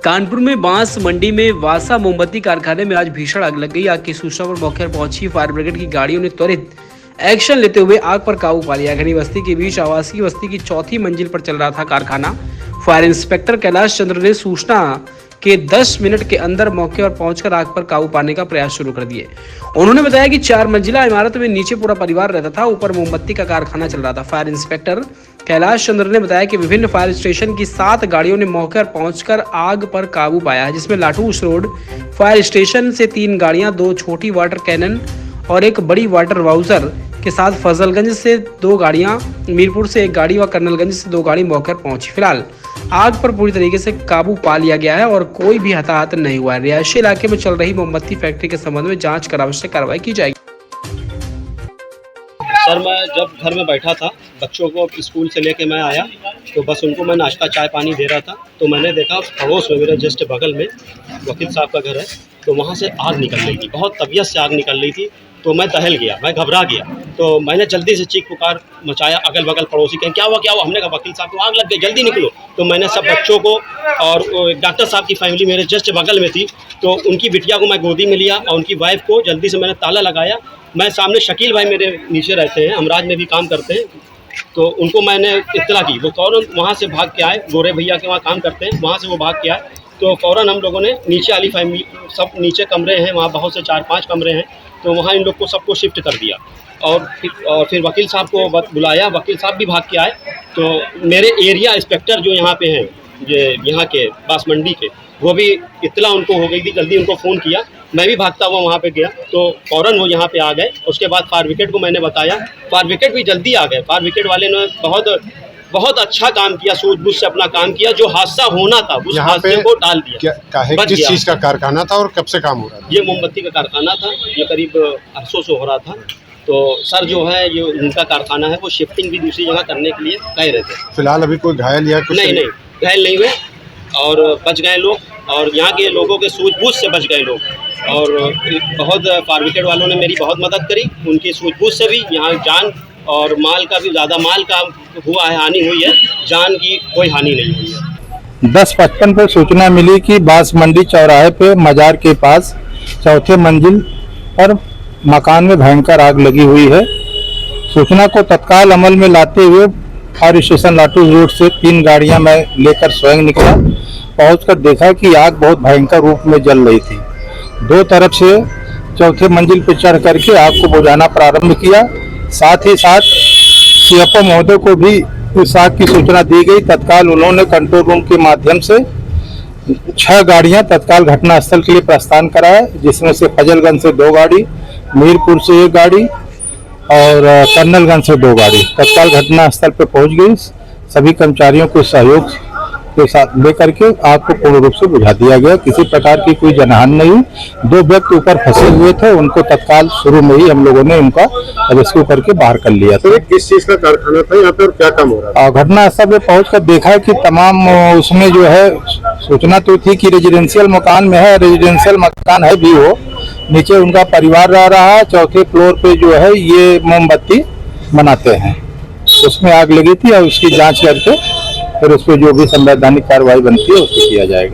कानपुर में बांस मंडी में वासा मोमबत्ती कारखाने में आज भीषण आग लग गई। आग की सूचना पर मौके पर पहुंची फायर ब्रिगेड की गाड़ियों ने त्वरित एक्शन लेते हुए आग पर काबू पा लिया। घनी बस्ती के बीच आवासीय बस्ती की चौथी मंजिल पर चल रहा था कारखाना। फायर इंस्पेक्टर कैलाश चंद्र ने सूचना के 10 मिनट के अंदर मौके पर पहुंचकर आग पर काबू पाने का प्रयास शुरू कर दिए। उन्होंने बताया कि 4 मंजिला इमारत में नीचे पूरा परिवार रहता था, ऊपर मोमबत्ती का कारखाना चल रहा था। फायर इंस्पेक्टर कैलाश चंद्र ने बताया कि विभिन्न फायर स्टेशन की 7 गाड़ियों ने मौके पर पहुंचकर आग पर काबू पाया, जिसमें लाठूस रोड फायर स्टेशन से 3 गाड़ियां, 2 छोटी वाटर कैनन और एक बड़ी वाटर वाउजर के साथ फजलगंज से 2 गाड़ियां, मीरपुर से 1 गाड़ी व कर्नलगंज से 2 गाड़ी मौके पर पहुंची। फिलहाल आग पर पूरी तरीके से काबू पा लिया गया है और कोई भी हताहत नहीं हुआ है। रिहायशी इलाके में चल रही मोमबत्ती फैक्ट्री के संबंध में जांच कर आवश्यक कार्रवाई की जाएगी। सर, मैं जब घर में बैठा था, बच्चों को स्कूल से लेके मैं आया तो बस उनको मैं नाश्ता चाय पानी दे रहा था तो मैंने देखा पड़ोस में मेरे जस्ट बगल में वकील साहब का घर है, तो वहाँ से आग निकल रही थी, बहुत तबीयत से आग निकल रही थी। तो मैं दहल गया, मैं घबरा गया, तो मैंने जल्दी से चीख पुकार मचाया। अगल बगल पड़ोसी कहें क्या हुआ, हमने कहा वकील साहब को आग लग गई, जल्दी निकलो। तो मैंने सब बच्चों को और डॉक्टर साहब की फैमिली मेरे जस्ट बगल में थी, तो उनकी बिटिया को मैं गोदी में लिया और उनकी वाइफ को जल्दी से मैंने ताला लगाया। मैं सामने शकील भाई मेरे नीचे रहते हैं, हमराज में भी काम करते हैं, तो उनको मैंने इत्तला की। वो फ़ौरन वहाँ से भाग के आए, गोरे भैया के वहाँ काम करते हैं, वहाँ से वो भाग के आए। तो फ़ौरन हम लोगों ने नीचे वाली फैमिली, सब नीचे कमरे हैं, वहाँ बहुत से 4-5 कमरे हैं, तो वहाँ इन लोग को सबको शिफ्ट कर दिया और फिर वकील साहब को बुलाया। वकील साहब भी भाग के आए। तो मेरे एरिया इंस्पेक्टर जो यहाँ पे हैं, ये यहाँ के बांस मंडी के, वो भी इत्तला उनको हो गई थी, जल्दी उनको फ़ोन किया। मैं भी भागता हुआ वहाँ पे गया, तो फ़ौरन वो यहाँ पे आ गए। उसके बाद फायर ब्रिगेड को मैंने बताया, फायर ब्रिगेड भी जल्दी आ गए। फायर ब्रिगेड वाले ने बहुत अच्छा काम किया, सूझबूझ से अपना काम किया। जो हादसा होना था उस हादसे को टाल दिया। किस चीज़ का कारखाना था और कब से काम हो रहा था? ये मोमबत्ती का कारखाना था, ये करीब 800 से हो रहा था। तो सर जो है ये उनका कारखाना है, वो शिफ्टिंग भी दूसरी जगह करने के लिए कह रहे थे। फिलहाल अभी कोई घायल या कुछ? नहीं, घायल नहीं हुए और बच गए लोग, और यहाँ के लोगों के सूझबूझ से बच गए लोग। और बहुत फायर ब्रिगेड वालों ने मेरी बहुत मदद करी, उनकी सूझबूझ से भी यहाँ जान और माल का भी, ज़्यादा माल का हुआ है, हानि हुई है, जान की कोई हानि नहीं हुई है। 10:55 पर सूचना मिली कि बांस मंडी चौराहे पे मजार के पास चौथे मंजिल पर मकान में भयंकर आग लगी हुई है। सूचना को तत्काल अमल में लाते हुए फायर स्टेशन लाटू रोड से 3 गाड़ियां मैं लेकर स्वयं निकला। पहुंचकर देखा कि आग बहुत भयंकर रूप में जल रही थी। 2 तरफ से चौथे मंजिल पर चढ़ करके आग को बुझाना प्रारंभ किया। साथ ही साथ सीएफओ महोदय को भी इस आग की सूचना दी गई। तत्काल उन्होंने कंट्रोल रूम के माध्यम से 6 गाड़ियां तत्काल घटनास्थल के लिए प्रस्थान कराया, जिसमें से फजलगंज से 2 गाड़ी, मीरपुर से 1 गाड़ी और कर्नलगंज से 2 गाड़ी तत्काल घटनास्थल पर पहुंच गई। सभी कर्मचारियों को सहयोग के साथ लेकर के आग को पूर्ण रूप से बुझा दिया गया। किसी प्रकार की कोई जनहानि नहीं। 2 व्यक्ति ऊपर फंसे हुए थे, उनको तत्काल शुरू में ही हम लोगों ने उनका रेस्क्यू करके बाहर कर लिया। तो किस चीज का कारखाना था यहाँ पे और क्या काम हो रहा था? घटनास्थल पे पहुंचकर देखा कि तमाम उसमें जो है सूचना तो थी कि रेजिडेंशियल मकान में है, रेजिडेंशियल मकान है भी, वो नीचे उनका परिवार रह रहा है। चौथे फ्लोर पे जो है ये मोमबत्ती बनाते हैं, उसमें आग लगी थी और उसकी जाँच करके फिर उस पर जो भी संवैधानिक कार्रवाई बनती है उसको किया जाएगा।